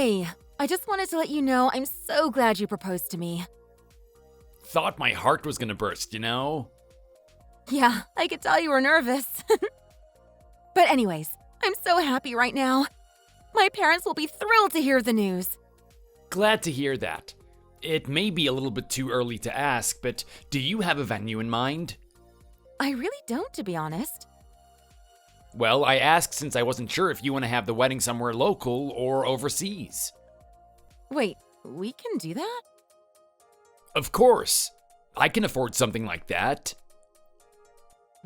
Hey, I just wanted to let you know I'm so glad you proposed to me. Thought my heart was gonna burst, you know? Yeah, I could tell you were nervous. But anyways, I'm so happy right now. My parents will be thrilled to hear the news. Glad to hear that. It may be a little bit too early to ask, but do you have a venue in mind? I really don't, to be honest. Well, I asked since I wasn't sure if you want to have the wedding somewhere local or overseas. Wait, we can do that? Of course. I can afford something like that.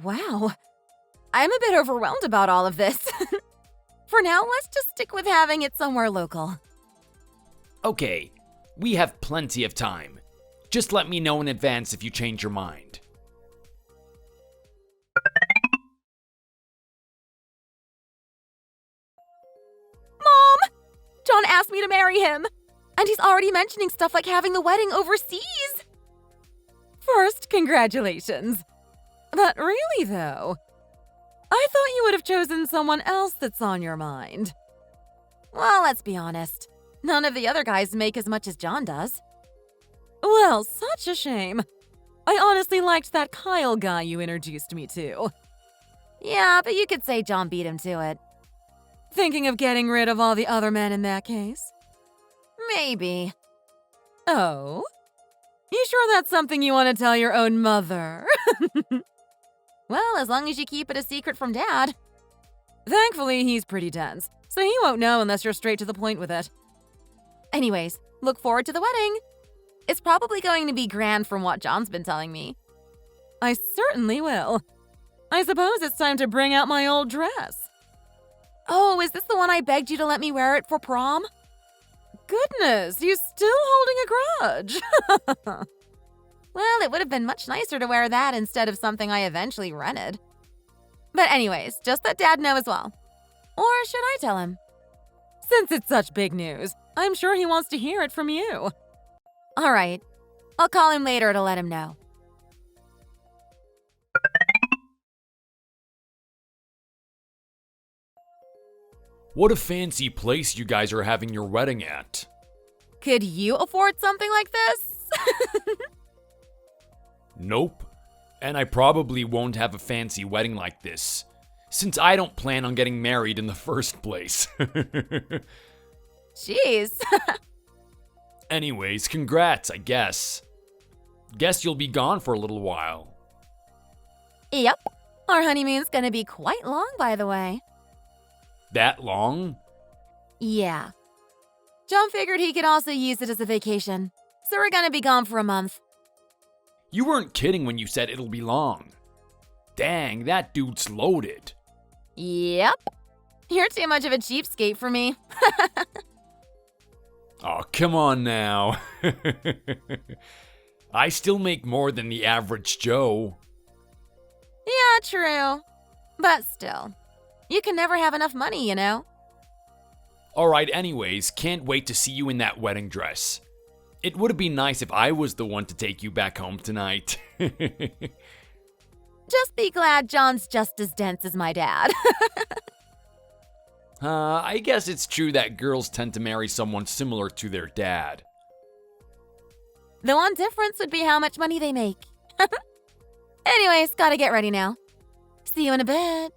Wow. I'm a bit overwhelmed about all of this. For now, let's just stick with having it somewhere local. Okay, we have plenty of time. Just let me know in advance if you change your mind. Mom! John asked me to marry him, and he's already mentioning stuff like having the wedding overseas. First, congratulations. But really, though, I thought you would have chosen someone else that's on your mind. Well, let's be honest. None of the other guys make as much as John does. Well, such a shame. I honestly liked that Kyle guy you introduced me to. Yeah, but you could say John beat him to it. Thinking of getting rid of all the other men in that case? Maybe. Oh? You sure that's something you want to tell your own mother? Well, as long as you keep it a secret from Dad. Thankfully, he's pretty dense, so he won't know unless you're straight to the point with it. Anyways, look forward to the wedding. It's probably going to be grand from what John's been telling me. I certainly will. I suppose it's time to bring out my old dress. Oh, is this the one I begged you to let me wear it for prom? Goodness, you still holding a grudge. Well, it would have been much nicer to wear that instead of something I eventually rented. But anyways, just let Dad know as well. Or should I tell him? Since it's such big news, I'm sure he wants to hear it from you. All right, I'll call him later to let him know. What a fancy place you guys are having your wedding at. Could you afford something like this? Nope. And I probably won't have a fancy wedding like this, since I don't plan on getting married in the first place. Jeez. Anyways, congrats, I guess. Guess you'll be gone for a little while. Yep. Our honeymoon's gonna be quite long, by the way. That long? Yeah. John figured he could also use it as a vacation, so we're gonna be gone for a month. You weren't kidding when you said it'll be long. Dang, that dude's loaded. Yep. You're too much of a cheapskate for me. Oh, come on now. I still make more than the average Joe. Yeah, true. But still, you can never have enough money, you know? Alright, anyways, can't wait to see you in that wedding dress. It would have been nice if I was the one to take you back home tonight. Just be glad John's just as dense as my dad. I guess it's true that girls tend to marry someone similar to their dad. The one difference would be how much money they make. Anyways, gotta get ready now. See you in a bit.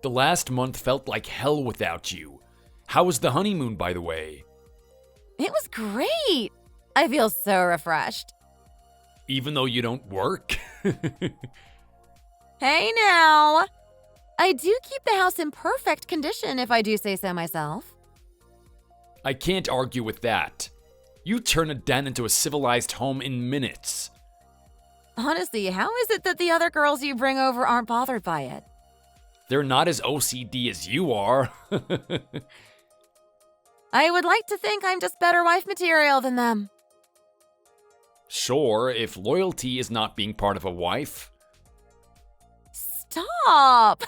The last month felt like hell without you. How was the honeymoon, by the way? It was great. I feel so refreshed. Even though you don't work? Hey now. I do keep the house in perfect condition if I do say so myself. I can't argue with that. You turn a den into a civilized home in minutes. Honestly, how is it that the other girls you bring over aren't bothered by it? They're not as OCD as you are. I would like to think I'm just better wife material than them. Sure, if loyalty is not being part of a wife. Stop!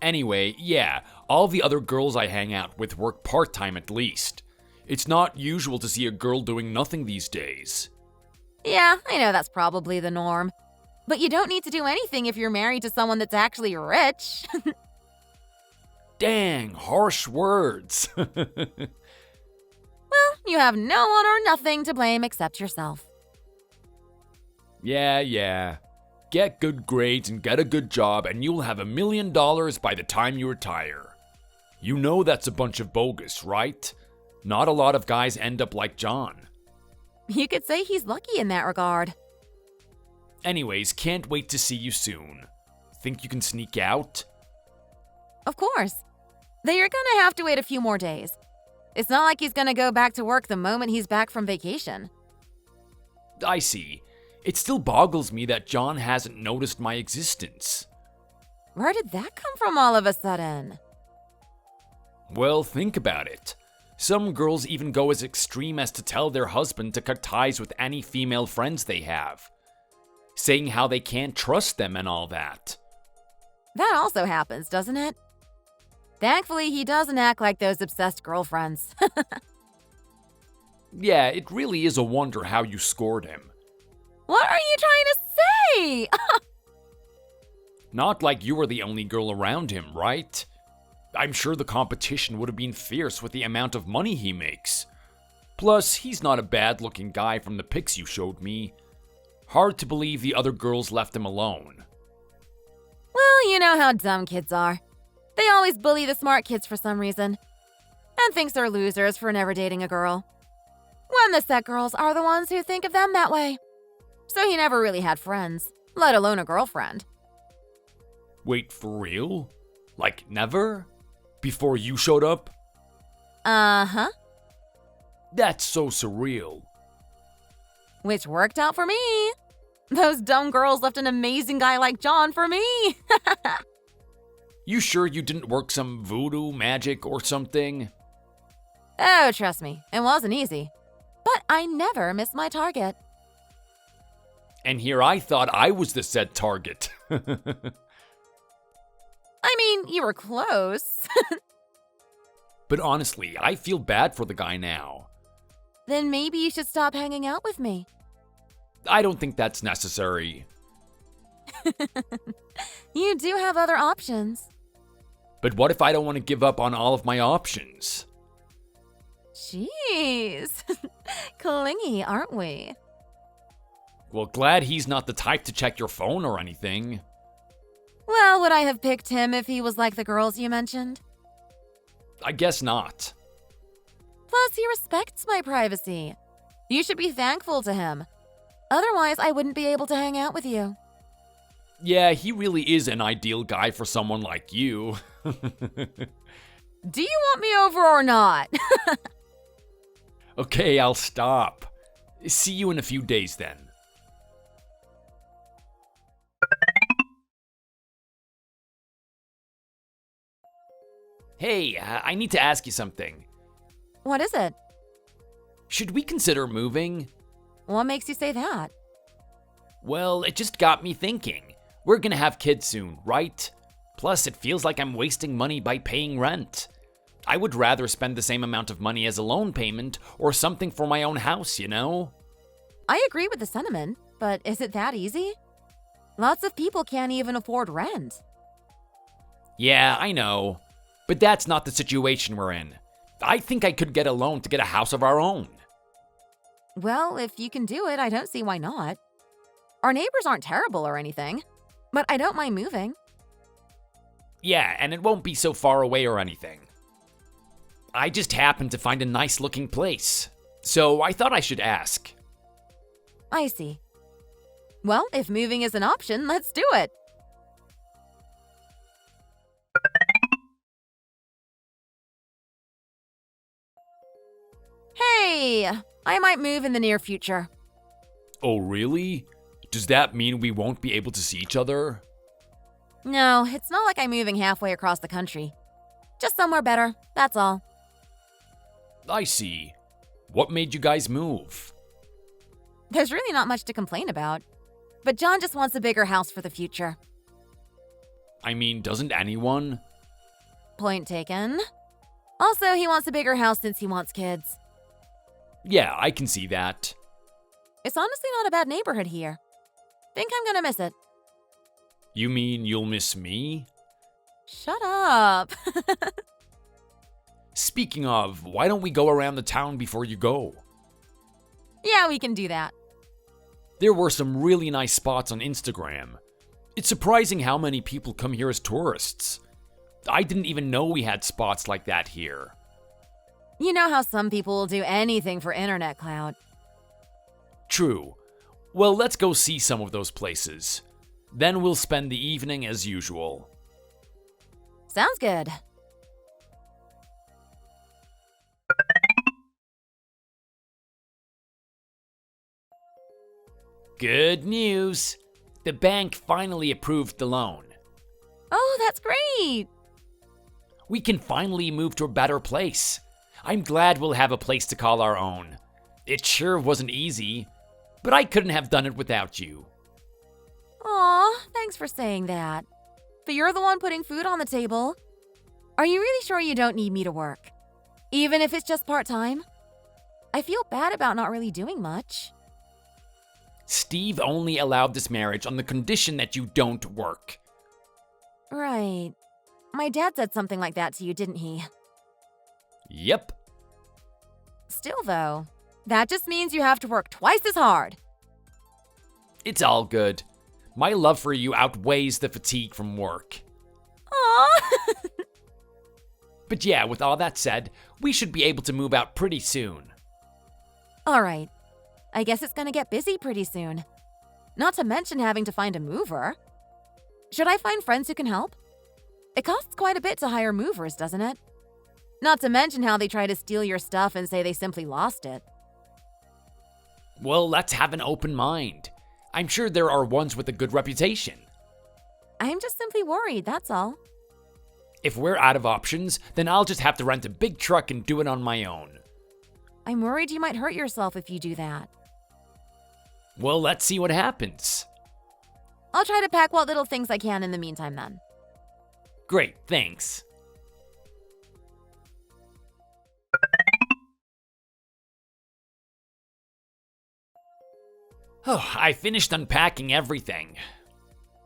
Anyway, yeah, all the other girls I hang out with work part-time at least. It's not usual to see a girl doing nothing these days. Yeah, I know that's probably the norm. But you don't need to do anything if you're married to someone that's actually rich. Dang, harsh words. Well, you have no one or nothing to blame except yourself. Yeah. Get good grades and get a good job, and you'll have $1 million by the time you retire. You know that's a bunch of bogus, right? Not a lot of guys end up like John. You could say he's lucky in that regard. Anyways, can't wait to see you soon. Think you can sneak out? Of course. Though you're gonna have to wait a few more days. It's not like he's gonna go back to work the moment he's back from vacation. I see. It still boggles me that John hasn't noticed my existence. Where did that come from all of a sudden? Well, think about it. Some girls even go as extreme as to tell their husband to cut ties with any female friends they have, saying how they can't trust them and all that. That also happens, doesn't it? Thankfully, he doesn't act like those obsessed girlfriends. Yeah, it really is a wonder how you scored him. What are you trying to say? Not like you were the only girl around him, right? I'm sure the competition would have been fierce with the amount of money he makes. Plus, he's not a bad-looking guy from the pics you showed me. Hard to believe the other girls left him alone. Well, you know how dumb kids are. They always bully the smart kids for some reason, and thinks they're losers for never dating a girl. When the set girls are the ones who think of them that way. So he never really had friends, let alone a girlfriend. Wait, for real? Like, never? Before you showed up? Uh-huh. That's so surreal. Which worked out for me. Those dumb girls left an amazing guy like John for me. You sure you didn't work some voodoo magic or something? Oh, trust me, it wasn't easy. But I never miss my target. And here I thought I was the said target. I mean, you were close. But honestly, I feel bad for the guy now. Then maybe you should stop hanging out with me. I don't think that's necessary. You do have other options. But what if I don't want to give up on all of my options? Jeez. Clingy, aren't we? Well, glad he's not the type to check your phone or anything. Well, would I have picked him if he was like the girls you mentioned? I guess not. Plus, he respects my privacy. You should be thankful to him. Otherwise, I wouldn't be able to hang out with you. Yeah, he really is an ideal guy for someone like you. Do you want me over or not? Okay, I'll stop. See you in a few days then. Hey, I need to ask you something. What is it? Should we consider moving? What makes you say that? Well, it just got me thinking. We're gonna have kids soon, right? Plus, it feels like I'm wasting money by paying rent. I would rather spend the same amount of money as a loan payment or something for my own house, you know? I agree with the sentiment, but is it that easy? Lots of people can't even afford rent. Yeah, I know. But that's not the situation we're in. I think I could get a loan to get a house of our own. Well, if you can do it, I don't see why not. Our neighbors aren't terrible or anything, but I don't mind moving. Yeah, and it won't be so far away or anything. I just happened to find a nice looking place, so I thought I should ask. I see. Well, if moving is an option, let's do it. Hey, I might move in the near future. Oh, really? Does that mean we won't be able to see each other? No, it's not like I'm moving halfway across the country. Just somewhere better, that's all. I see. What made you guys move? There's really not much to complain about. But John just wants a bigger house for the future. I mean, doesn't anyone? Point taken. Also, he wants a bigger house since he wants kids. Yeah, I can see that. It's honestly not a bad neighborhood here. Think I'm gonna miss it. You mean you'll miss me? Shut up. Speaking of, why don't we go around the town before you go? Yeah, we can do that. There were some really nice spots on Instagram. It's surprising how many people come here as tourists. I didn't even know we had spots like that here. You know how some people will do anything for internet clout. True. Well, let's go see some of those places. Then we'll spend the evening as usual. Sounds good. Good news! The bank finally approved the loan. Oh, that's great. We can finally move to a better place. I'm glad we'll have a place to call our own. It sure wasn't easy, but I couldn't have done it without you. Aw, thanks for saying that. But you're the one putting food on the table. Are you really sure you don't need me to work? Even if it's just part-time? I feel bad about not really doing much. Steve only allowed this marriage on the condition that you don't work. Right. My dad said something like that to you, didn't he? Yep. Still, though, that just means you have to work twice as hard. It's all good. My love for you outweighs the fatigue from work. Aw. But yeah, with all that said, we should be able to move out pretty soon. All right. I guess it's gonna get busy pretty soon. Not to mention having to find a mover. Should I find friends who can help? It costs quite a bit to hire movers, doesn't it? Not to mention how they try to steal your stuff and say they simply lost it. Well, let's have an open mind. I'm sure there are ones with a good reputation. I'm just simply worried, that's all. If we're out of options, then I'll just have to rent a big truck and do it on my own. I'm worried you might hurt yourself if you do that. Well, let's see what happens. I'll try to pack what little things I can in the meantime then. Great, thanks. Oh, I finished unpacking everything.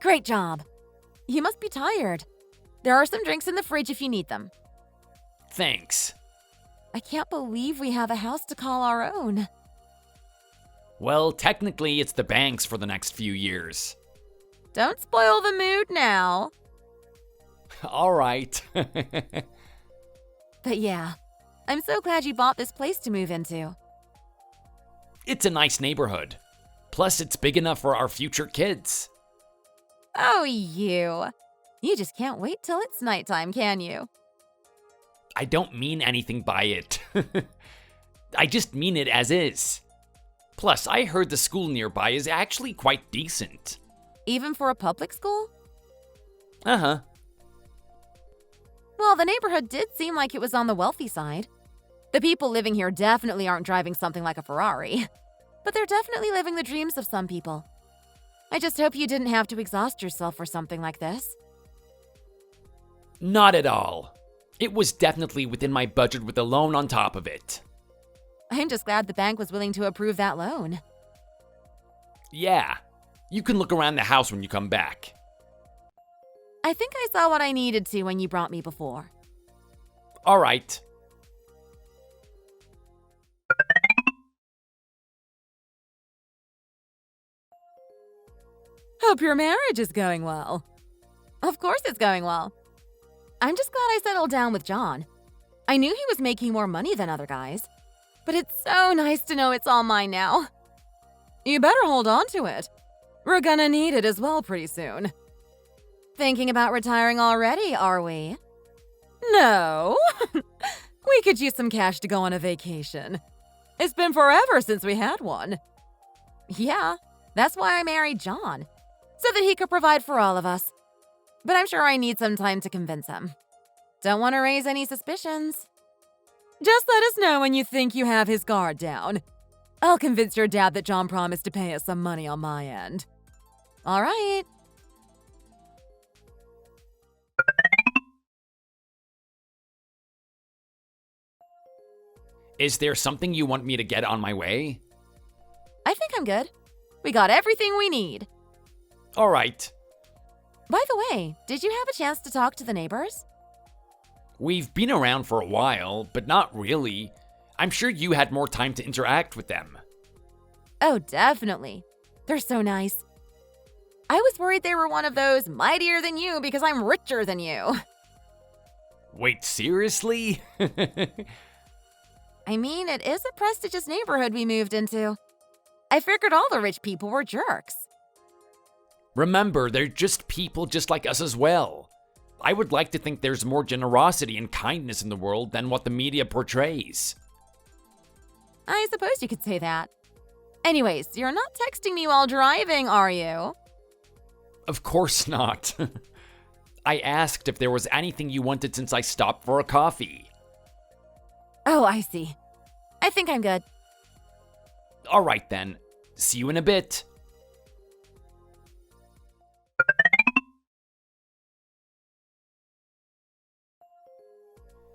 Great job. You must be tired. There are some drinks in the fridge if you need them. Thanks. I can't believe we have a house to call our own. Well, technically, it's the bank's for the next few years. Don't spoil the mood now. All right. But yeah, I'm so glad you bought this place to move into. It's a nice neighborhood. Plus, it's big enough for our future kids. Oh, you. You just can't wait till it's nighttime, can you? I don't mean anything by it. I just mean it as is. Plus, I heard the school nearby is actually quite decent. Even for a public school? Uh-huh. Well, the neighborhood did seem like it was on the wealthy side. The people living here definitely aren't driving something like a Ferrari. But they're definitely living the dreams of some people. I just hope you didn't have to exhaust yourself for something like this. Not at all. It was definitely within my budget with a loan on top of it. I'm just glad the bank was willing to approve that loan. Yeah. You can look around the house when you come back. I think I saw what I needed to when you brought me before. All right. Hope your marriage is going well. Of course it's going well. I'm just glad I settled down with John. I knew he was making more money than other guys, but it's so nice to know it's all mine now. You better hold on to it. We're gonna need it as well pretty soon. Thinking about retiring already, are we? No. We could use some cash to go on a vacation. It's been forever since we had one. Yeah, that's why I married John, so that he could provide for all of us. But I'm sure I need some time to convince him. Don't want to raise any suspicions. Just let us know when you think you have his guard down. I'll convince your dad that John promised to pay us some money on my end. All right. Is there something you want me to get on my way? I think I'm good. We got everything we need. All right. By the way, did you have a chance to talk to the neighbors? We've been around for a while, but not really. I'm sure you had more time to interact with them. Oh, definitely. They're so nice. I was worried they were one of those mightier than you because I'm richer than you. Wait, seriously? I mean, it is a prestigious neighborhood we moved into. I figured all the rich people were jerks. Remember, they're just people just like us as well. I would like to think there's more generosity and kindness in the world than what the media portrays. I suppose you could say that. Anyways, you're not texting me while driving, are you? Of course not. I asked if there was anything you wanted since I stopped for a coffee. Oh, I see. I think I'm good. All right then. See you in a bit.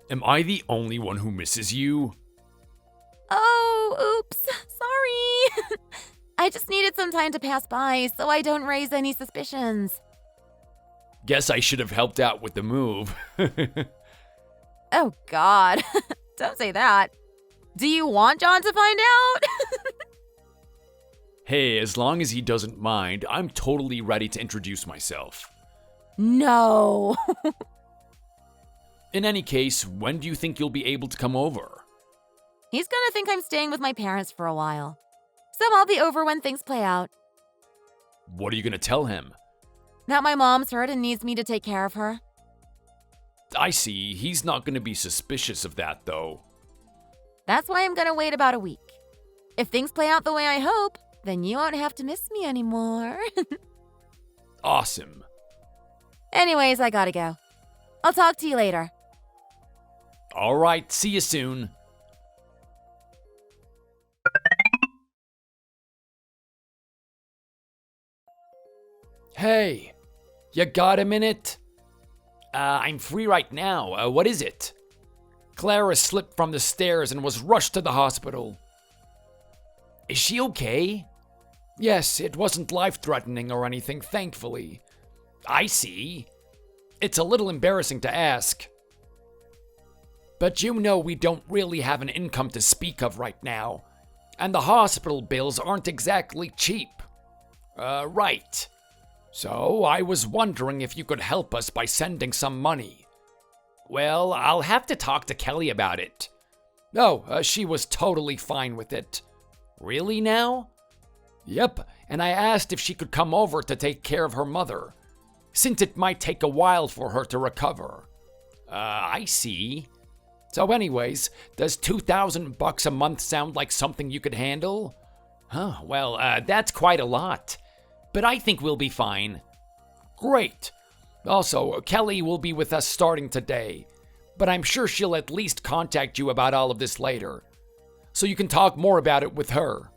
Am I the only one who misses you? Oh, oops. Sorry. I just needed some time to pass by so I don't raise any suspicions. Guess I should have helped out with the move. Oh, God. Don't say that. Do you want John to find out? Hey, as long as he doesn't mind, I'm totally ready to introduce myself. No. In any case, when do you think you'll be able to come over? He's gonna think I'm staying with my parents for a while. So I'll be over when things play out. What are you gonna tell him? That my mom's hurt and needs me to take care of her. I see. He's not gonna be suspicious of that, though. That's why I'm gonna wait about a week. If things play out the way I hope, then you won't have to miss me anymore. Awesome. Anyways, I gotta go. I'll talk to you later. All right, see you soon. Hey, you got a minute? I'm free right now. What is it? Clara slipped from the stairs and was rushed to the hospital. Is she okay? Yes, it wasn't life-threatening or anything, thankfully. I see. It's a little embarrassing to ask. But you know we don't really have an income to speak of right now. And the hospital bills aren't exactly cheap. Right. So I was wondering if you could help us by sending some money. Well, I'll have to talk to Kelly about it. Oh, she was totally fine with it. Really now? Yep, and I asked if she could come over to take care of her mother, since it might take a while for her to recover. I see. So anyways, does $2,000 a month sound like something you could handle? Huh, well, that's quite a lot. But I think we'll be fine. Great. Also, Kelly will be with us starting today, but I'm sure she'll at least contact you about all of this later, so you can talk more about it with her.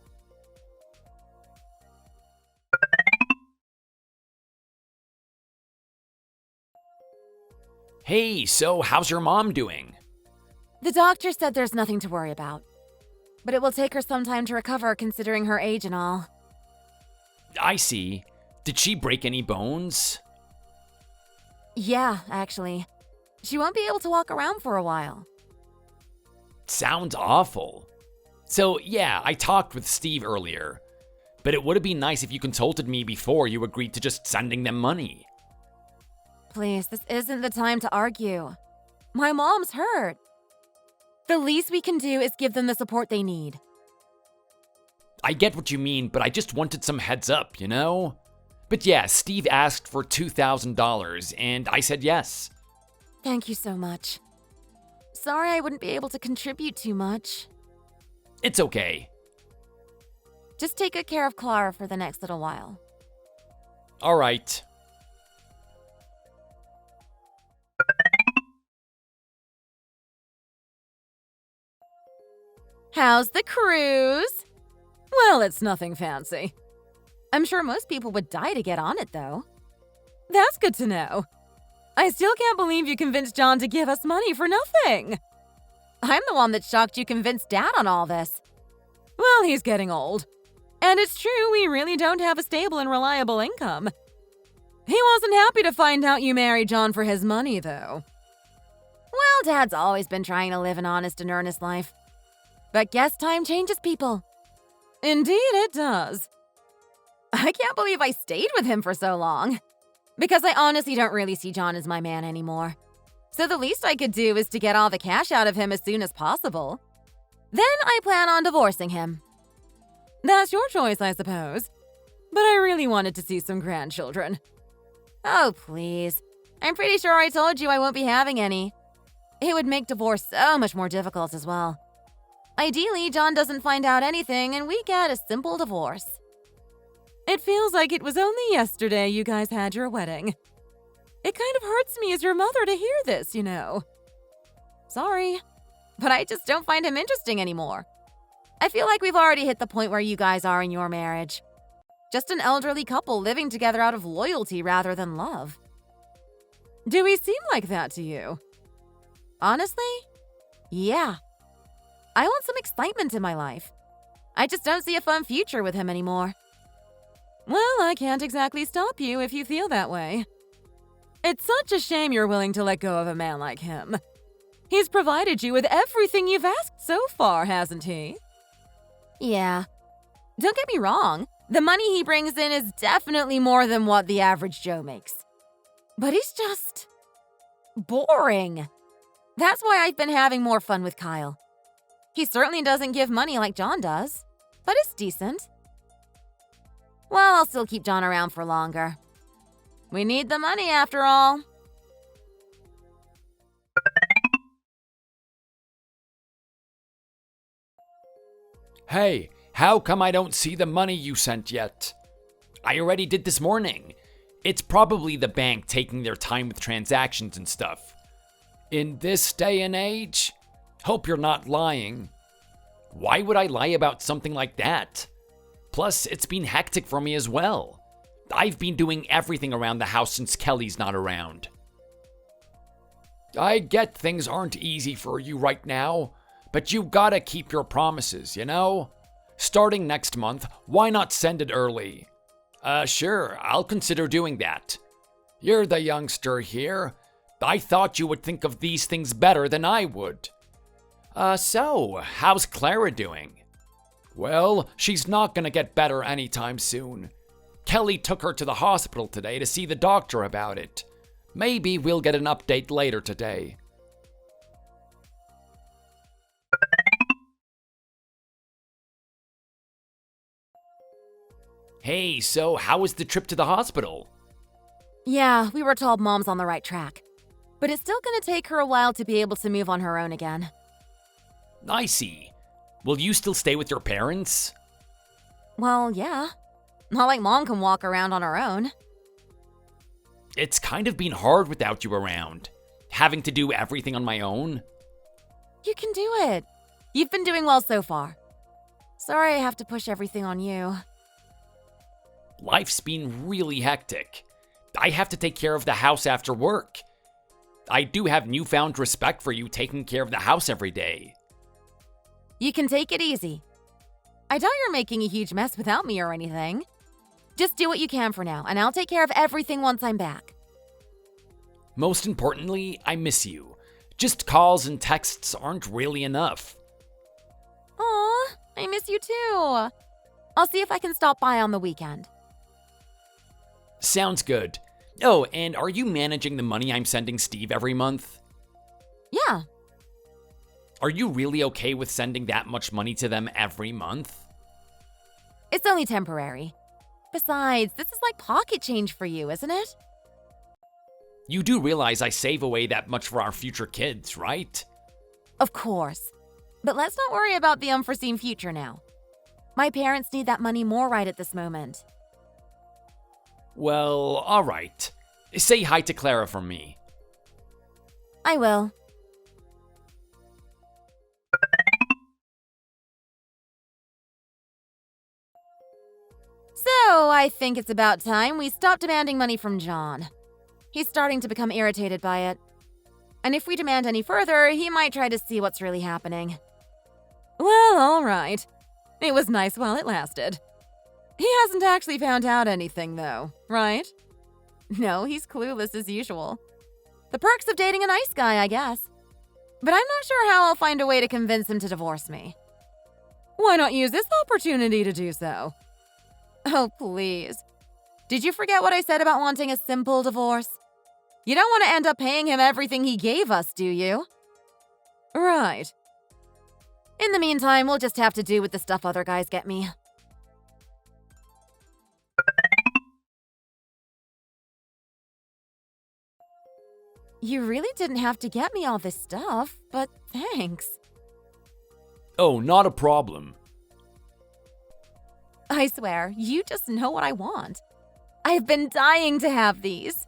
Hey, so how's your mom doing? The doctor said there's nothing to worry about. But it will take her some time to recover considering her age and all. I see. Did she break any bones? Yeah, actually. She won't be able to walk around for a while. Sounds awful. So yeah, I talked with Steve earlier. But it would have been nice if you consulted me before you agreed to just sending them money. Please, this isn't the time to argue. My mom's hurt. The least we can do is give them the support they need. I get what you mean, but I just wanted some heads up, you know? But yeah, Steve asked for $2,000, and I said yes. Thank you so much. Sorry I wouldn't be able to contribute too much. It's okay. Just take good care of Clara for the next little while. All right. How's the cruise? Well, it's nothing fancy. I'm sure most people would die to get on it, though. That's good to know. I still can't believe you convinced John to give us money for nothing. I'm the one that shocked you convinced Dad on all this. Well, he's getting old. And it's true, we really don't have a stable and reliable income. He wasn't happy to find out you married John for his money, though. Well, Dad's always been trying to live an honest and earnest life. But guess time changes people. Indeed it does. I can't believe I stayed with him for so long. Because I honestly don't really see John as my man anymore. So the least I could do is to get all the cash out of him as soon as possible. Then I plan on divorcing him. That's your choice, I suppose. But I really wanted to see some grandchildren. Oh, please. I'm pretty sure I told you I won't be having any. It would make divorce so much more difficult as well. Ideally, John doesn't find out anything and we get a simple divorce. It feels like it was only yesterday you guys had your wedding. It kind of hurts me as your mother to hear this, you know. Sorry, but I just don't find him interesting anymore. I feel like we've already hit the point where you guys are in your marriage. Just an elderly couple living together out of loyalty rather than love. Do we seem like that to you? Honestly? Yeah. I want some excitement in my life. I just don't see a fun future with him anymore. Well, I can't exactly stop you if you feel that way. It's such a shame you're willing to let go of a man like him. He's provided you with everything you've asked so far, hasn't he? Yeah. Don't get me wrong. The money he brings in is definitely more than what the average Joe makes. But he's just boring. That's why I've been having more fun with Kyle. He certainly doesn't give money like John does, but it's decent. Well, I'll still keep John around for longer. We need the money after all. Hey, how come I don't see the money you sent yet? I already did this morning. It's probably the bank taking their time with transactions and stuff. In this day and age? Hope you're not lying. Why would I lie about something like that? Plus, it's been hectic for me as well. I've been doing everything around the house since Kelly's not around. I get things aren't easy for you right now, but you gotta keep your promises, you know? Starting next month, why not send it early? Sure, I'll consider doing that. You're the youngster here. I thought you would think of these things better than I would. So, how's Clara doing? Well, she's not gonna get better anytime soon. Kelly took her to the hospital today to see the doctor about it. Maybe we'll get an update later today. Hey, so how was the trip to the hospital? Yeah, we were told Mom's on the right track. But it's still gonna take her a while to be able to move on her own again. I see. Will you still stay with your parents? Well, yeah. Not like Mom can walk around on her own. It's kind of been hard without you around. Having to do everything on my own. You can do it. You've been doing well so far. Sorry I have to push everything on you. Life's been really hectic. I have to take care of the house after work. I do have newfound respect for you taking care of the house every day. You can take it easy. I doubt you're making a huge mess without me or anything. Just do what you can for now, and I'll take care of everything once I'm back. Most importantly, I miss you. Just calls and texts aren't really enough. Aw, I miss you too. I'll see if I can stop by on the weekend. Sounds good. Oh, and are you managing the money I'm sending Steve every month? Yeah. Are you really okay with sending that much money to them every month? It's only temporary. Besides, this is like pocket change for you, isn't it? You do realize I save away that much for our future kids, right? Of course. But let's not worry about the unforeseen future now. My parents need that money more right at this moment. Well, alright. Say hi to Clara from me. I will. So, I think it's about time we stop demanding money from John. He's starting to become irritated by it. And if we demand any further, he might try to see what's really happening. Well, all right. It was nice while it lasted. He hasn't actually found out anything, though, right? No, he's clueless as usual. The perks of dating a nice guy, I guess. But I'm not sure how I'll find a way to convince him to divorce me. Why not use this opportunity to do so? Oh, please. Did you forget what I said about wanting a simple divorce? You don't want to end up paying him everything he gave us, do you? Right. In the meantime, we'll just have to do with the stuff other guys get me. You really didn't have to get me all this stuff, but thanks. Oh, not a problem. I swear, you just know what I want. I've been dying to have these.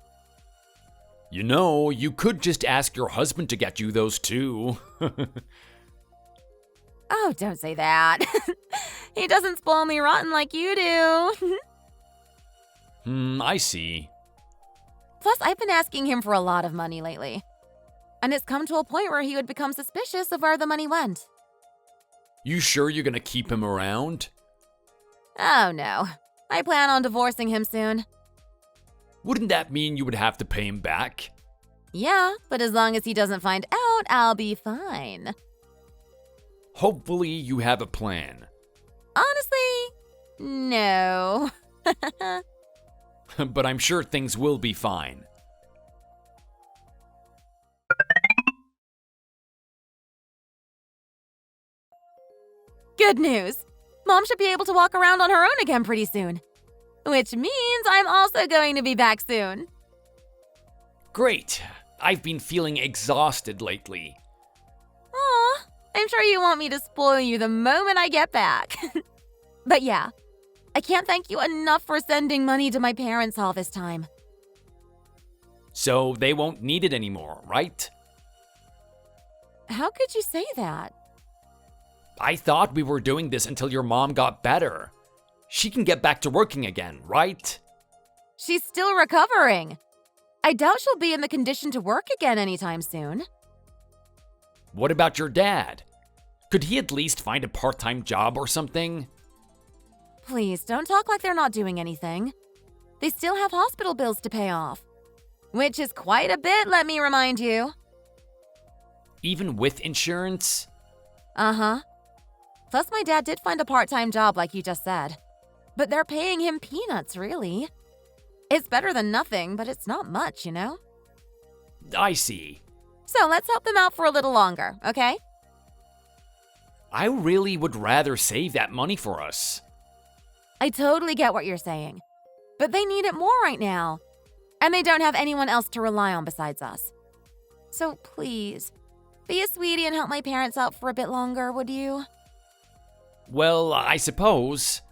You know, you could just ask your husband to get you those too. Oh, don't say that. He doesn't spoil me rotten like you do. I see. Plus, I've been asking him for a lot of money lately. And it's come to a point where he would become suspicious of where the money went. You sure you're gonna keep him around? Oh no. I plan on divorcing him soon. Wouldn't that mean you would have to pay him back? Yeah, but as long as he doesn't find out, I'll be fine. Hopefully you have a plan. Honestly, no. But I'm sure things will be fine. Good news. Mom should be able to walk around on her own again pretty soon. Which means I'm also going to be back soon. Great. I've been feeling exhausted lately. Aw, I'm sure you want me to spoil you the moment I get back. But yeah, I can't thank you enough for sending money to my parents all this time. So they won't need it anymore, right? How could you say that? I thought we were doing this until your mom got better. She can get back to working again, right? She's still recovering. I doubt she'll be in the condition to work again anytime soon. What about your dad? Could he at least find a part-time job or something? Please, don't talk like they're not doing anything. They still have hospital bills to pay off. Which is quite a bit, let me remind you. Even with insurance? Uh-huh. Plus, my dad did find a part-time job like you just said. But they're paying him peanuts, really. It's better than nothing, but it's not much, you know? I see. So let's help them out for a little longer, okay? I really would rather save that money for us. I totally get what you're saying. But they need it more right now. And they don't have anyone else to rely on besides us. So please, be a sweetie and help my parents out for a bit longer, would you? Well, I suppose.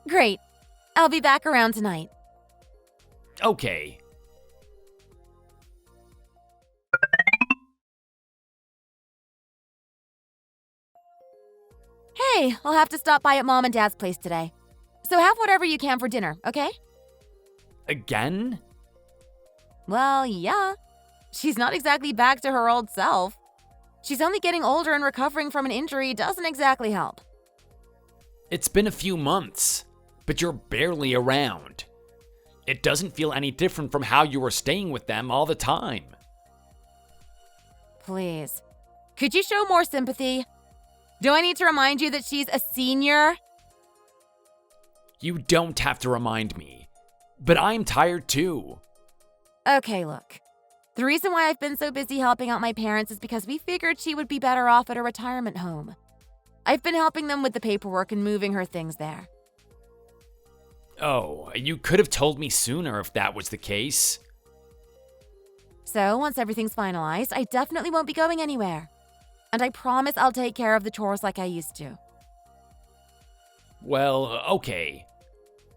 Great. I'll be back around tonight. Okay. Hey, I'll have to stop by at Mom and Dad's place today. So have whatever you can for dinner, okay? Again? Well, yeah. She's not exactly back to her old self. She's only getting older and recovering from an injury doesn't exactly help. It's been a few months, but you're barely around. It doesn't feel any different from how you were staying with them all the time. Please. Could you show more sympathy? Do I need to remind you that she's a senior? You don't have to remind me, but I'm tired too. Okay, look. The reason why I've been so busy helping out my parents is because we figured she would be better off at a retirement home. I've been helping them with the paperwork and moving her things there. Oh, you could have told me sooner if that was the case. So, once everything's finalized, I definitely won't be going anywhere. And I promise I'll take care of the chores like I used to. Well, okay.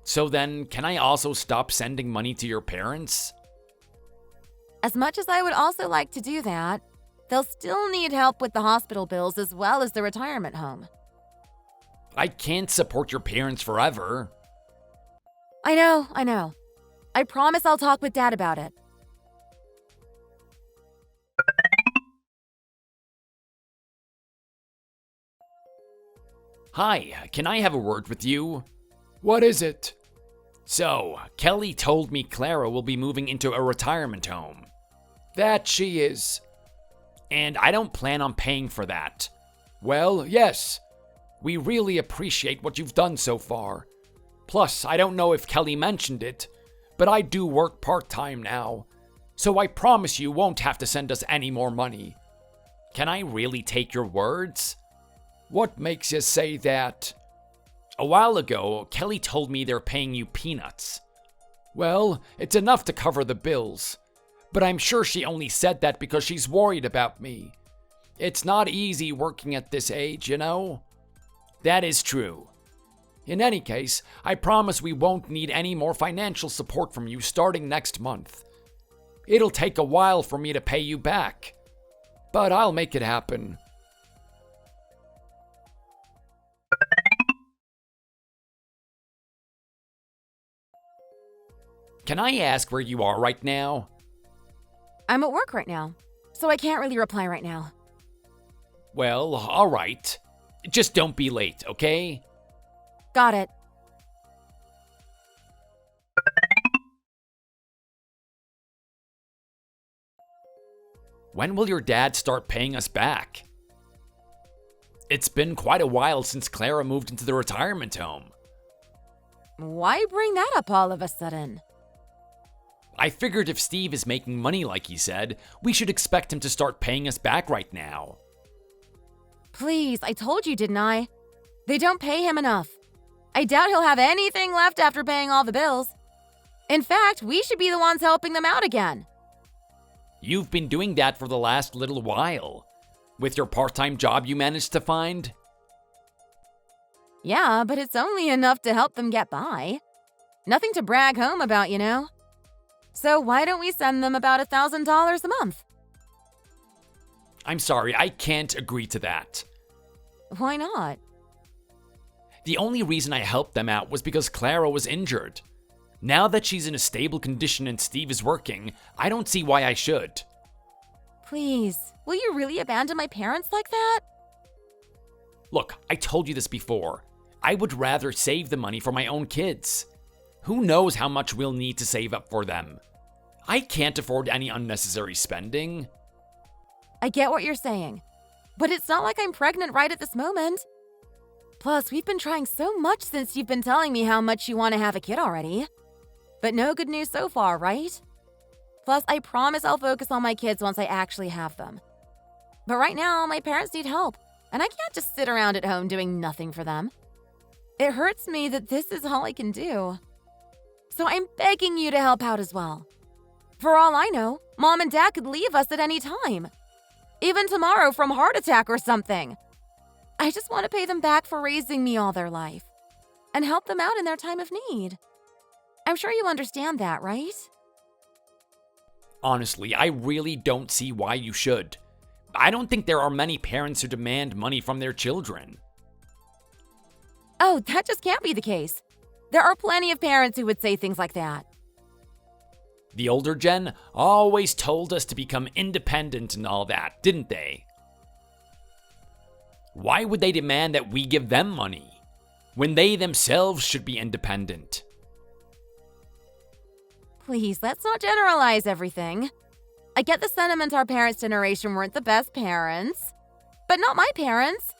So then, can I also stop sending money to your parents? As much as I would also like to do that, they'll still need help with the hospital bills as well as the retirement home. I can't support your parents forever. I know. I promise I'll talk with Dad about it. Hi, can I have a word with you? What is it? So, Kelly told me Clara will be moving into a retirement home. That she is. And I don't plan on paying for that. Well, yes. We really appreciate what you've done so far. Plus, I don't know if Kelly mentioned it, but I do work part-time now. So I promise you won't have to send us any more money. Can I really take your words? What makes you say that? A while ago, Kelly told me they're paying you peanuts. Well, it's enough to cover the bills. But I'm sure she only said that because she's worried about me. It's not easy working at this age, you know? That is true. In any case, I promise we won't need any more financial support from you starting next month. It'll take a while for me to pay you back. But I'll make it happen. Can I ask where you are right now? I'm at work right now, so I can't really reply right now. Well, alright. Just don't be late, okay? Got it. When will your dad start paying us back? It's been quite a while since Clara moved into the retirement home. Why bring that up all of a sudden? I figured if Steve is making money like he said, we should expect him to start paying us back right now. Please, I told you, didn't I? They don't pay him enough. I doubt he'll have anything left after paying all the bills. In fact, we should be the ones helping them out again. You've been doing that for the last little while. With your part-time job you managed to find? Yeah, but it's only enough to help them get by. Nothing to brag home about, you know? So why don't we send them about $1,000 a month? I'm sorry, I can't agree to that. Why not? The only reason I helped them out was because Clara was injured. Now that she's in a stable condition and Steve is working, I don't see why I should. Please, will you really abandon my parents like that? Look, I told you this before. I would rather save the money for my own kids. Who knows how much we'll need to save up for them? I can't afford any unnecessary spending. I get what you're saying, but it's not like I'm pregnant right at this moment. Plus, we've been trying so much since you've been telling me how much you want to have a kid already. But no good news so far, right? Plus, I promise I'll focus on my kids once I actually have them. But right now, my parents need help, and I can't just sit around at home doing nothing for them. It hurts me that this is all I can do. So I'm begging you to help out as well. For all I know, Mom and Dad could leave us at any time. Even tomorrow from heart attack or something. I just want to pay them back for raising me all their life and help them out in their time of need. I'm sure you understand that, right? Honestly, I really don't see why you should. I don't think there are many parents who demand money from their children. Oh, that just can't be the case. There are plenty of parents who would say things like that. The older gen always told us to become independent and all that, didn't they? Why would they demand that we give them money, when they themselves should be independent? Please, let's not generalize everything. I get the sentiment our parents' generation weren't the best parents, but not my parents.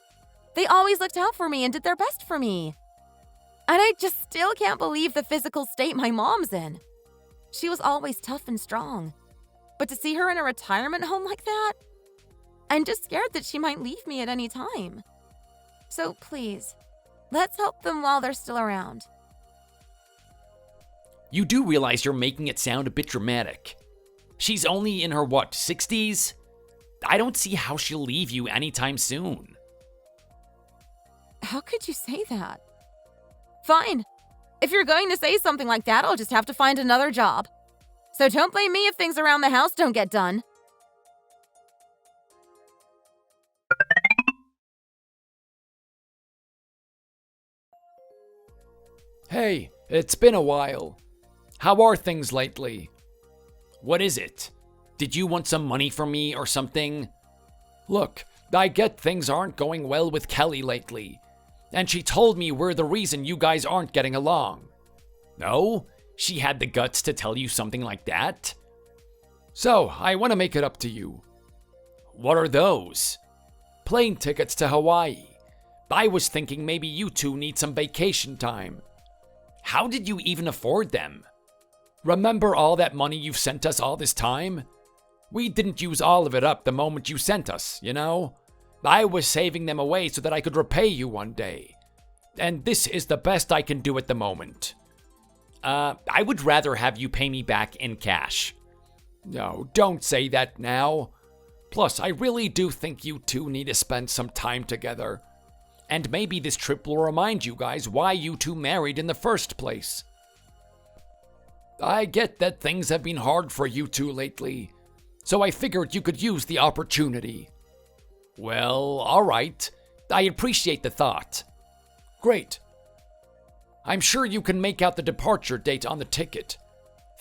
They always looked out for me and did their best for me. And I just still can't believe the physical state my mom's in. She was always tough and strong. But to see her in a retirement home like that, I'm just scared that she might leave me at any time. So please, let's help them while they're still around. You do realize you're making it sound a bit dramatic. She's only in her, 60s? I don't see how she'll leave you anytime soon. How could you say that? Fine. If you're going to say something like that, I'll just have to find another job. So don't blame me if things around the house don't get done. Hey, it's been a while. How are things lately? What is it? Did you want some money from me or something? Look, I get things aren't going well with Kelly lately, and she told me we're the reason you guys aren't getting along. No? She had the guts to tell you something like that? So, I want to make it up to you. What are those? Plane tickets to Hawaii. I was thinking maybe you two need some vacation time. How did you even afford them? Remember all that money you've sent us all this time? We didn't use all of it up the moment you sent us, you know? I was saving them away so that I could repay you one day. And this is the best I can do at the moment. I would rather have you pay me back in cash. No, don't say that now. Plus, I really do think you two need to spend some time together. And maybe this trip will remind you guys why you two married in the first place. I get that things have been hard for you two lately, so I figured you could use the opportunity. Well, alright. I appreciate the thought. Great. I'm sure you can make out the departure date on the ticket.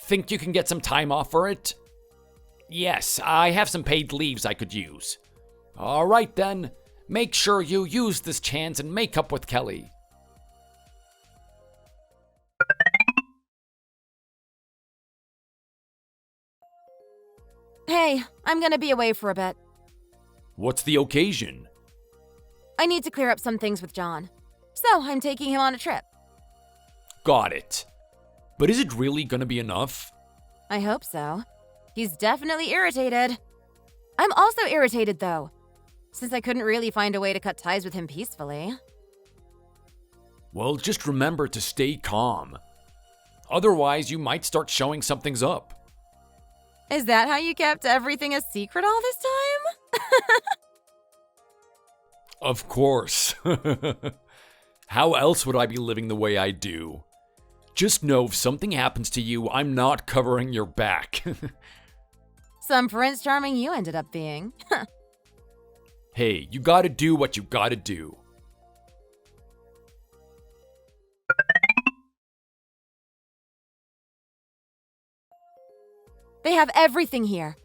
Think you can get some time off for it? Yes, I have some paid leaves I could use. Alright then. Make sure you use this chance and make up with Kelly. Hey, I'm gonna be away for a bit. What's the occasion? I need to clear up some things with John. So, I'm taking him on a trip. Got it. But is it really gonna be enough? I hope so. He's definitely irritated. I'm also irritated, though, since I couldn't really find a way to cut ties with him peacefully. Well, just remember to stay calm. Otherwise, you might start showing something's up. Is that how you kept everything a secret all this time? Of course. How else would I be living the way I do? Just know if something happens to you, I'm not covering your back. Some Prince Charming you ended up being. Hey, you gotta do what you gotta do. They have everything here.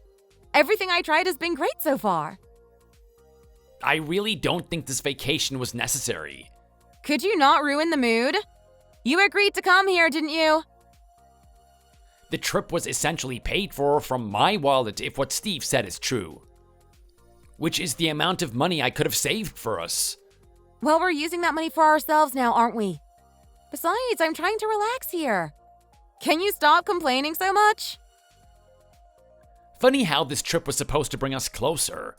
Everything I tried has been great so far. I really don't think this vacation was necessary. Could you not ruin the mood? You agreed to come here, didn't you? The trip was essentially paid for from my wallet if what Steve said is true. Which is the amount of money I could have saved for us. Well, we're using that money for ourselves now, aren't we? Besides, I'm trying to relax here. Can you stop complaining so much? Funny how this trip was supposed to bring us closer.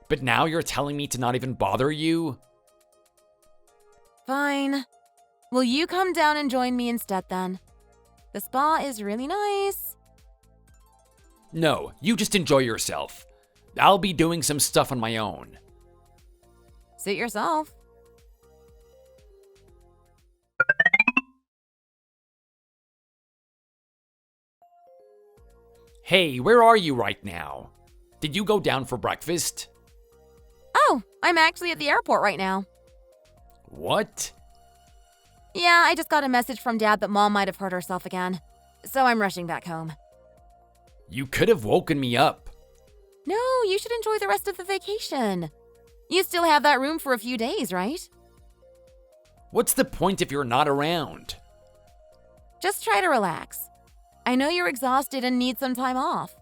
But now you're telling me to not even bother you? Fine. Will you come down and join me instead then? The spa is really nice. No, you just enjoy yourself. I'll be doing some stuff on my own. Suit yourself. Hey, where are you right now? Did you go down for breakfast? Oh, I'm actually at the airport right now. What? Yeah, I just got a message from Dad that Mom might have hurt herself again. So I'm rushing back home. You could have woken me up. No, you should enjoy the rest of the vacation. You still have that room for a few days, right? What's the point if you're not around? Just try to relax. I know you're exhausted and need some time off.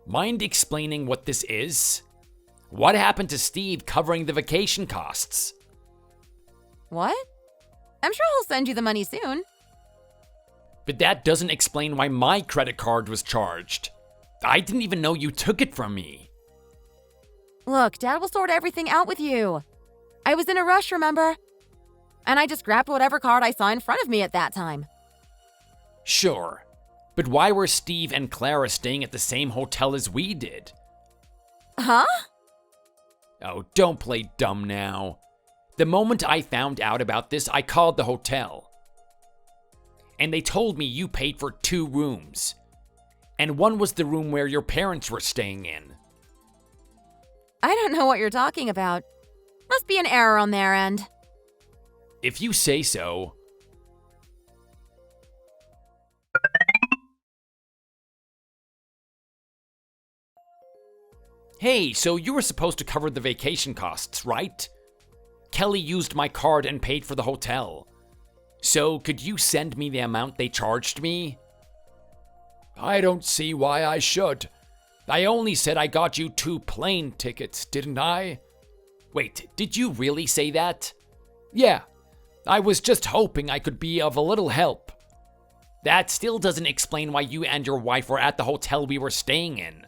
Mind explaining what this is? What happened to Steve covering the vacation costs? What? I'm sure he'll send you the money soon. But that doesn't explain why my credit card was charged. I didn't even know you took it from me. Look, Dad will sort everything out with you. I was in a rush, remember? And I just grabbed whatever card I saw in front of me at that time. Sure. But why were Steve and Clara staying at the same hotel as we did? Huh? Oh, don't play dumb now. The moment I found out about this, I called the hotel. And they told me you paid for 2 rooms. And one was the room where your parents were staying in. I don't know what you're talking about. Must be an error on their end. If you say so. Hey, so you were supposed to cover the vacation costs, right? Kelly used my card and paid for the hotel. So could you send me the amount they charged me? I don't see why I should. I only said I got you 2 plane tickets, didn't I? Wait, did you really say that? Yeah, I was just hoping I could be of a little help. That still doesn't explain why you and your wife were at the hotel we were staying in.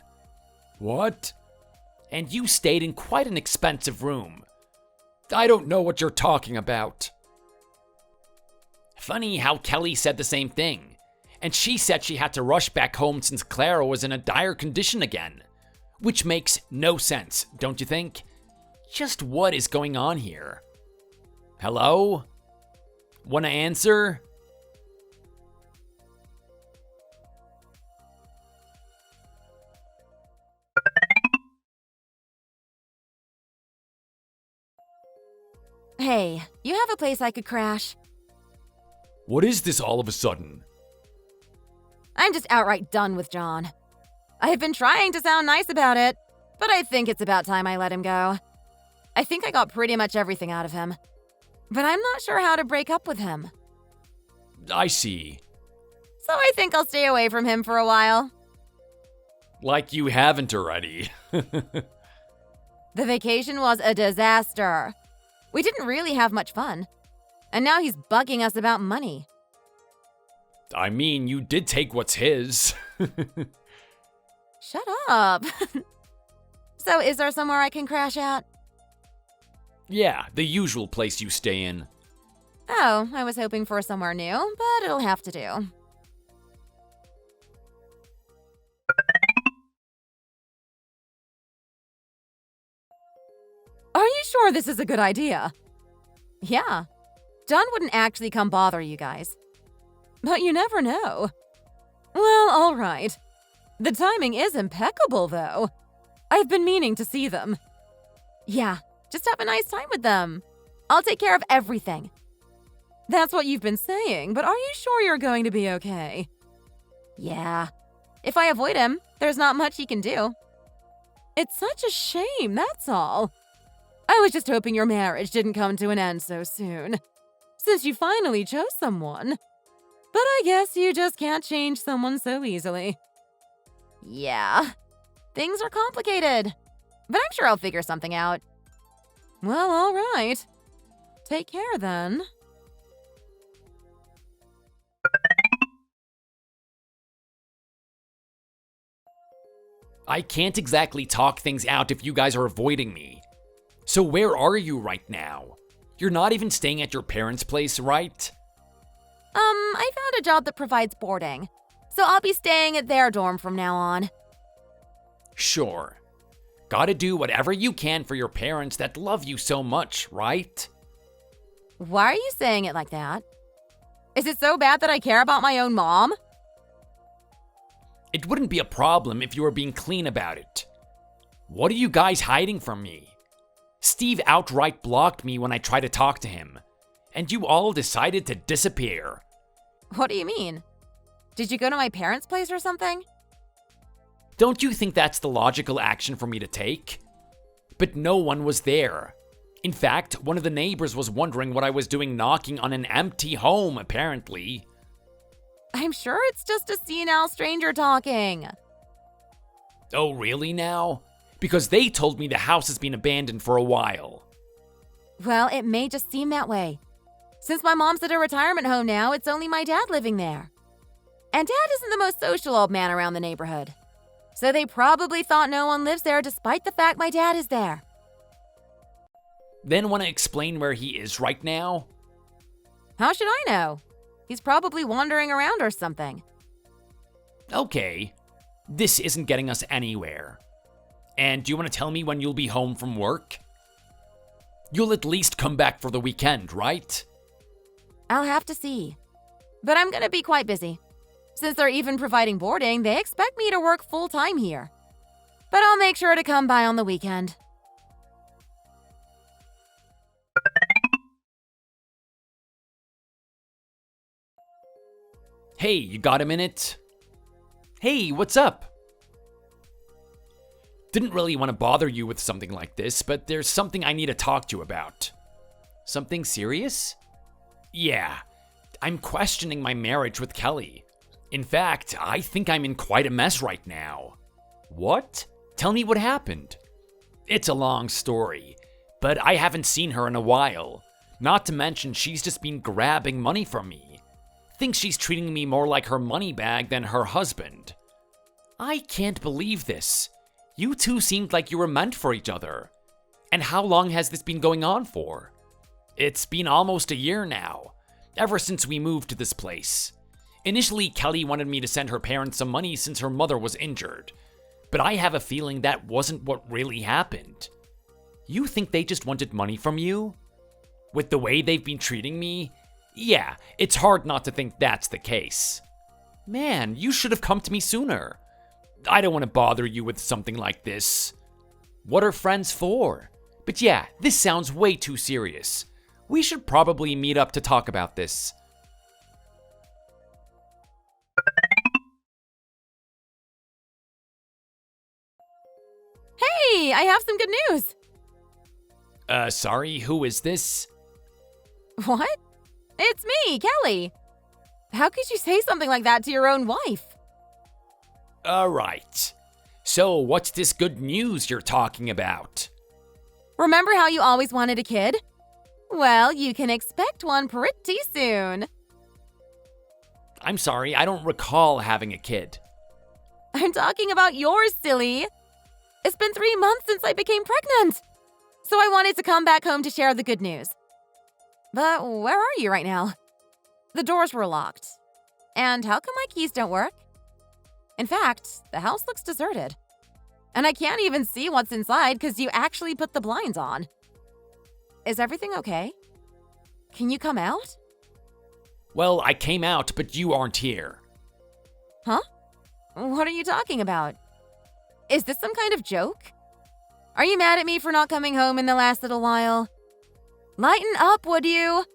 What? And you stayed in quite an expensive room. I don't know what you're talking about. Funny how Kelly said the same thing. And she said she had to rush back home since Clara was in a dire condition again. Which makes no sense, don't you think? Just what is going on here? Hello? Wanna answer? Hey, you have a place I could crash? What is this all of a sudden? I'm just outright done with John. I have been trying to sound nice about it, but I think it's about time I let him go. I think I got pretty much everything out of him, but I'm not sure how to break up with him. I see. So I think I'll stay away from him for a while. Like you haven't already. The vacation was a disaster. We didn't really have much fun. And now he's bugging us about money. I mean, you did take what's his. Shut up. So is there somewhere I can crash at? Yeah, the usual place you stay in. Oh, I was hoping for somewhere new, but it'll have to do. Are you sure this is a good idea? Yeah. John wouldn't actually come bother you guys. But you never know. Well, all right. The timing is impeccable, though. I've been meaning to see them. Yeah, just have a nice time with them. I'll take care of everything. That's what you've been saying, but are you sure you're going to be okay? Yeah. If I avoid him, there's not much he can do. It's such a shame, that's all. I was just hoping your marriage didn't come to an end so soon, since you finally chose someone. But I guess you just can't change someone so easily. Yeah, things are complicated, but I'm sure I'll figure something out. Well, all right. Take care then. I can't exactly talk things out if you guys are avoiding me. So where are you right now? You're not even staying at your parents' place, right? I found a job that provides boarding, so I'll be staying at their dorm from now on. Sure. Gotta do whatever you can for your parents that love you so much, right? Why are you saying it like that? Is it so bad that I care about my own mom? It wouldn't be a problem if you were being clean about it. What are you guys hiding from me? Steve outright blocked me when I tried to talk to him, and you all decided to disappear. What do you mean? Did you go to my parents' place or something? Don't you think that's the logical action for me to take? But no one was there. In fact, one of the neighbors was wondering what I was doing knocking on an empty home, apparently. I'm sure it's just a senile stranger talking. Oh, really now? Because they told me the house has been abandoned for a while. Well, it may just seem that way. Since my mom's at a retirement home now, it's only my dad living there. And Dad isn't the most social old man around the neighborhood. So they probably thought no one lives there despite the fact my dad is there. Then want to explain where he is right now? How should I know? He's probably wandering around or something. Okay. This isn't getting us anywhere. And do you want to tell me when you'll be home from work? You'll at least come back for the weekend, right? I'll have to see. But I'm gonna be quite busy. Since they're even providing boarding, they expect me to work full-time here. But I'll make sure to come by on the weekend. Hey, you got a minute? Hey, what's up? Didn't really want to bother you with something like this, but there's something I need to talk to you about. Something serious? Yeah, I'm questioning my marriage with Kelly. In fact, I think I'm in quite a mess right now. What? Tell me what happened. It's a long story, but I haven't seen her in a while. Not to mention, she's just been grabbing money from me. Thinks she's treating me more like her money bag than her husband. I can't believe this. You two seemed like you were meant for each other. And how long has this been going on for? It's been almost a year now, ever since we moved to this place. Initially, Kelly wanted me to send her parents some money since her mother was injured, but I have a feeling that wasn't what really happened. You think they just wanted money from you? With the way they've been treating me? Yeah, it's hard not to think that's the case. Man, you should have come to me sooner. I don't want to bother you with something like this. What are friends for? But yeah, this sounds way too serious. We should probably meet up to talk about this. Hey, I have some good news. Sorry, who is this? What? It's me, Kelly. How could you say something like that to your own wife? Alright. So, what's this good news you're talking about? Remember how you always wanted a kid? Well, you can expect one pretty soon. I'm sorry, I don't recall having a kid. I'm talking about yours, silly. It's been 3 months since I became pregnant. So I wanted to come back home to share the good news. But where are you right now? The doors were locked. And how come my keys don't work? In fact, the house looks deserted. And I can't even see what's inside because you actually put the blinds on. Is everything okay? Can you come out? Well, I came out, but you aren't here. Huh? What are you talking about? Is this some kind of joke? Are you mad at me for not coming home in the last little while? Lighten up, would you?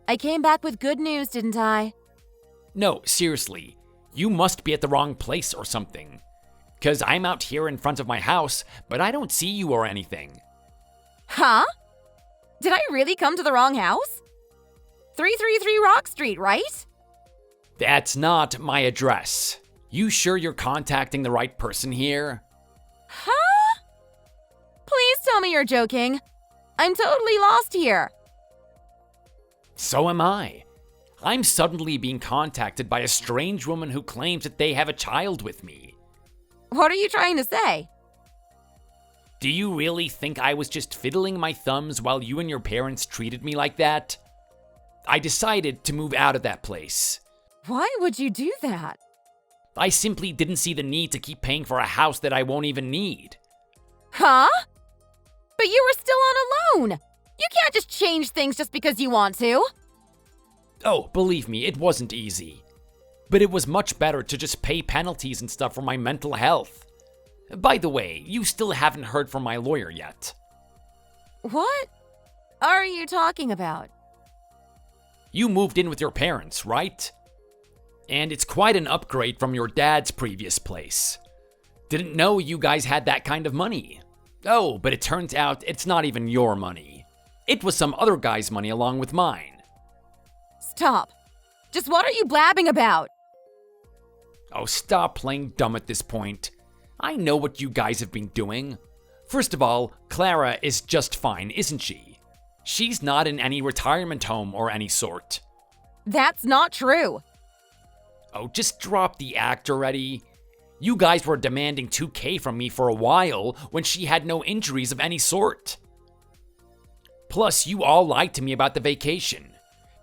I came back with good news, didn't I? No, seriously. You must be at the wrong place or something. 'Cause I'm out here in front of my house, but I don't see you or anything. Huh? Did I really come to the wrong house? 333 Rock Street, right? That's not my address. You sure you're contacting the right person here? Huh? Please tell me you're joking. I'm totally lost here. So am I. I'm suddenly being contacted by a strange woman who claims that they have a child with me. What are you trying to say? Do you really think I was just fiddling my thumbs while you and your parents treated me like that? I decided to move out of that place. Why would you do that? I simply didn't see the need to keep paying for a house that I won't even need. Huh? But you were still on a loan. You can't just change things just because you want to. Oh, believe me, it wasn't easy. But it was much better to just pay penalties and stuff for my mental health. By the way, you still haven't heard from my lawyer yet. What are you talking about? You moved in with your parents, right? And it's quite an upgrade from your dad's previous place. Didn't know you guys had that kind of money. Oh, but it turns out it's not even your money. It was some other guy's money along with mine. Stop. Just what are you blabbing about? Oh, stop playing dumb at this point. I know what you guys have been doing. First of all, Clara is just fine, isn't she? She's not in any retirement home or any sort. That's not true. Oh, just drop the act already. You guys were demanding $2,000 from me for a while when she had no injuries of any sort. Plus, you all lied to me about the vacation.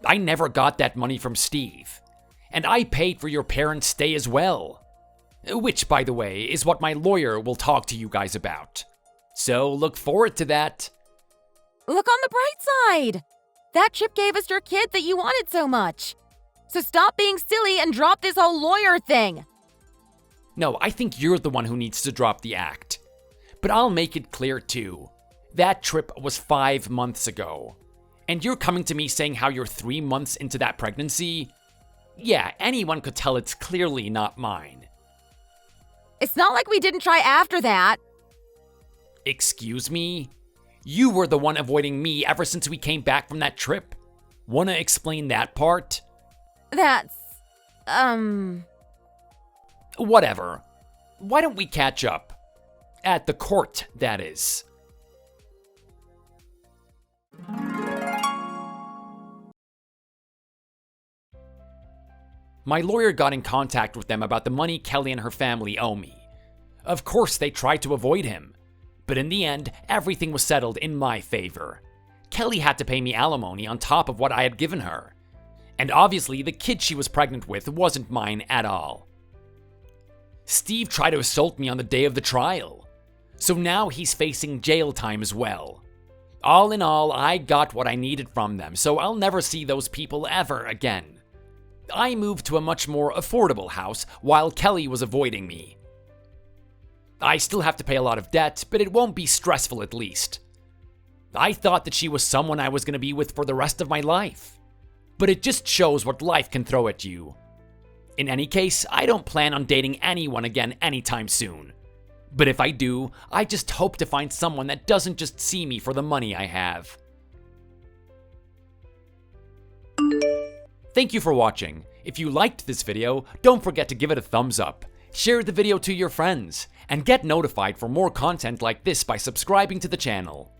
I never got that money from Steve. And I paid for your parents' stay as well. Which, by the way, is what my lawyer will talk to you guys about. So look forward to that. Look on the bright side. That trip gave us your kid that you wanted so much. So stop being silly and drop this whole lawyer thing. No, I think you're the one who needs to drop the act. But I'll make it clear too. That trip was 5 months ago. And you're coming to me saying how you're 3 months into that pregnancy? Yeah, anyone could tell it's clearly not mine. It's not like we didn't try after that. Excuse me? You were the one avoiding me ever since we came back from that trip. Wanna explain that part? That's, Whatever. Why don't we catch up? At the court, that is. My lawyer got in contact with them about the money Kelly and her family owe me. Of course, they tried to avoid him, but in the end, everything was settled in my favor. Kelly had to pay me alimony on top of what I had given her. And obviously, the kid she was pregnant with wasn't mine at all. Steve tried to assault me on the day of the trial, so now he's facing jail time as well. All in all, I got what I needed from them, so I'll never see those people ever again. I moved to a much more affordable house while Kelly was avoiding me. I still have to pay a lot of debt, but it won't be stressful at least. I thought that she was someone I was going to be with for the rest of my life. But it just shows what life can throw at you. In any case, I don't plan on dating anyone again anytime soon. But if I do, I just hope to find someone that doesn't just see me for the money I have. Thank you for watching. If you liked this video, don't forget to give it a thumbs up, share the video to your friends, and get notified for more content like this by subscribing to the channel.